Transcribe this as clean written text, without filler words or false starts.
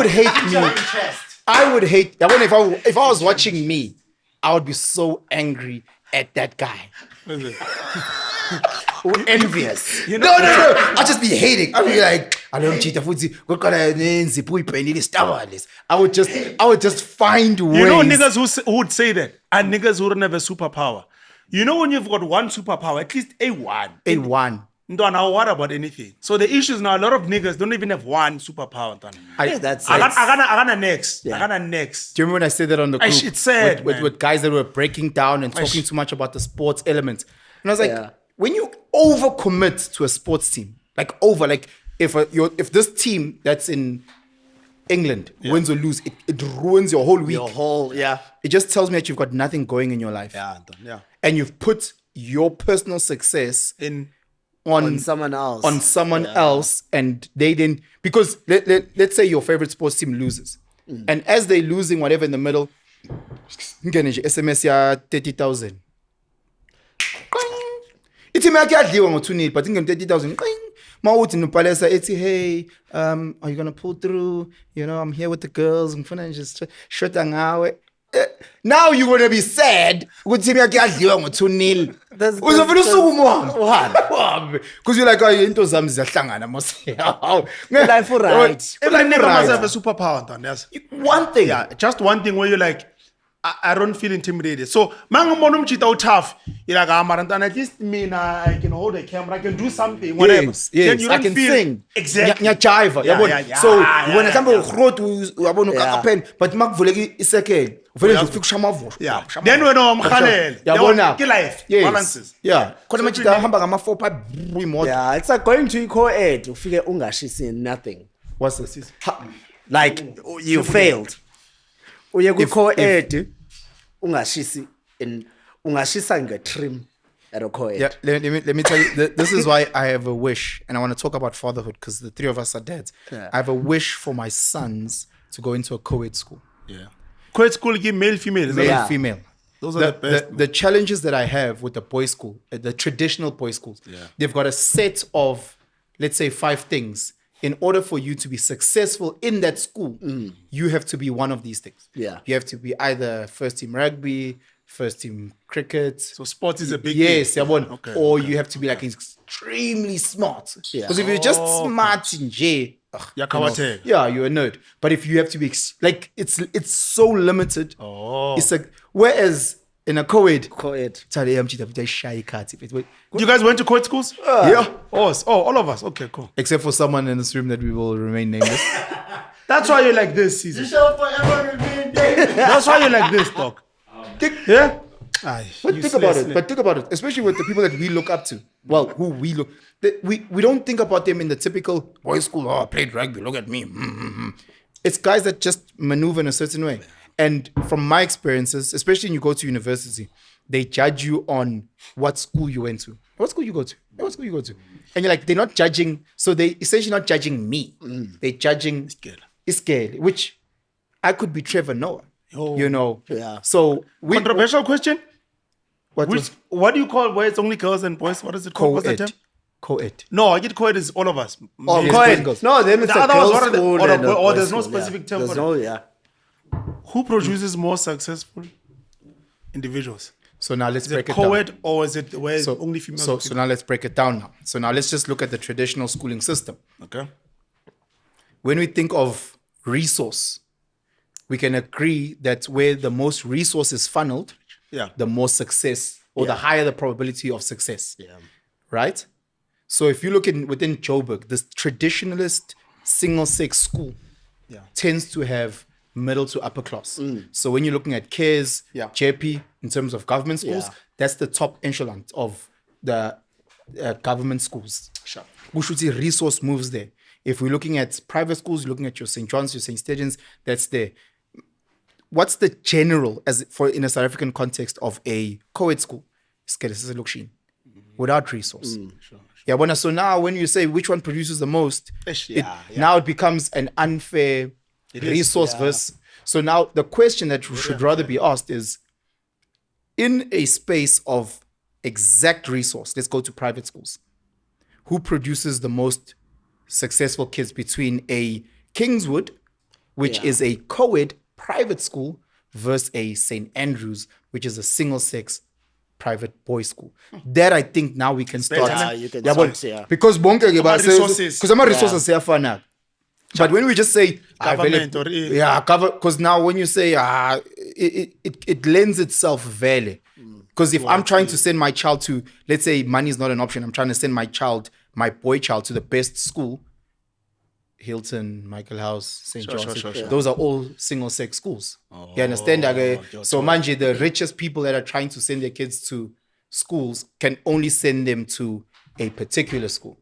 would hate me. I would hate. I wonder if I was watching me, I would be so angry at that guy. Envious. No. I'd just be hating. I'd be like, I don't cheat. I would just find ways. You know niggas who would say that, and niggas who don't have a superpower. You know when you've got one superpower, at least A1. A1. Now what about anything? So the issue is now a lot of niggas don't even have one superpower. That's I got next. Yeah. I got next. Do you remember when I said that on the group? It's sad, with guys that were breaking down and talking too much about the sports element. And I was like, when you overcommit to a sports team, if this team that's in England wins or lose, it ruins your whole week. It just tells me that you've got nothing going in your life. Yeah. And you've put your personal success on someone else. On someone else, and they didn't, because let's say your favorite sports team loses. And as they're losing whatever in the middle, SMS ya 30,000. It's a yakhe yadliwa ngo-2-0, but ingem 30,000. Mawuthi nopalesa ethi, hey, are you gonna pull through? You know, I'm here with the girls. Ngifuna just shota ngawe. Now you're gonna be sad ukuthi yakhe yadliwa ngo-2-0. Uzofuna usukuma. Because you're like, oh, into zami ziyahlangana mos. Life right. Every nigga must have a superpower, Anton. Yes. One thing. Yeah, just one thing where you're like, I don't feel intimidated. So, mangumona umchita tough. You're like, Marantan, at least me, I can hold a camera, I can do something, whatever. Yes, then you I don't can feel sing. Exactly. Nyajiva. Yeah. So when example groot uyabona ukapen, but makuvuleki isekele. Uvele nje ufika ushamavusho. Yeah. Then when I'm khalel. Yabona. Ke life. Yes. Balances. Yeah. Khona machita ahamba ngama-4 pipe imoto. Yeah, it's like going to co-ed. Ufike ungashisi nothing. What's this? Like you failed. Uye ku co-ed ungashisi nge-trim at a co-ed. Yeah, let me tell you, this is why I have a wish, and I want to talk about fatherhood because the three of us are dads. Yeah. I have a wish for my sons to go into a co-ed school. Yeah. Co-ed school give male, female. Is that Male, right? female. Those are the best. The challenges that I have with the boys' school, the traditional boys' schools, they've got a set of, let's say, 5 things. In order for you to be successful in that school, you have to be one of these things. Yeah. You have to be either first team rugby, first team cricket. So sports is a big Yes, thing. okay. Or you have to be like extremely smart. Yeah. Because if you're just smart in J, You're a nerd. But if you have to be it's so limited. Oh. It's like, whereas in a co-ed, Co-ed. You guys went to co-ed schools? Yeah. Oh, all of us. Okay, cool. Except for someone in this room that we will remain nameless. That's why you're like this, Caesar. shall forever remain nameless. That's why you're like this, dog. Yeah? But think about it, especially with the people that we look up to. Well, who we look, we don't think about them in the typical boys' school. Oh, I played rugby. Look at me. It's guys that just maneuver in a certain way. And from my experiences, especially when you go to university, they judge you on what school you went to. What school you go to? What school you go to? And you're like, they're not judging. So they essentially not judging me. They're judging Iskele, which I could be Trevor Noah. Oh. You know. Yeah. So Controversial question? What do you call where it's only girls and boys? What is it called? What's the term? Co-ed. No, I get co-ed is all of us. Oh, Yes, co-ed. girls. No, then it's The a other ones, girls' what are the- school or and a or boys' there's no school, specific term There's for no, it. yeah. Who produces more successful individuals? So now let's Is it break it down. co-ed or is it where only females? So now let's break it down now. So now let's just look at the traditional schooling system. Okay. When we think of resource, we can agree that where the most resource is funneled, the more success or the higher the probability of success. Yeah. Right? So if you look within Joburg, this traditionalist single-sex school tends to have middle to upper class. So when you're looking at CARES, JP, in terms of government schools, that's the top echelon of the government schools. Sure. We should see resource moves there. If we're looking at private schools, you're looking at your St. John's, your St. Stephen's, that's there. What's the general, in a South African context, of a co-ed school? Without resource. Sure. So now when you say which one produces the most, now it becomes an unfair resource versus. So now the question that should rather be asked is, in a space of exact resource, let's go to private schools, who produces the most successful kids between a Kingswood which Yeah. is a co-ed private school, versus a St. Andrews, which is a single-sex private boys' school. That I think now we can start. better, you can but start, yeah. because bonke Ama-resources. because resources siyafana. But when we just say Government or cover, because now when you say it lends itself vele. Because if I'm trying to send my child to, let's say money is not an option, I'm trying to send my boy child to the best school, Hilton, Michael House, St. John's. sure. Those are all single-sex schools. You understand? So manje, the richest people that are trying to send their kids to schools can only send them to a particular school.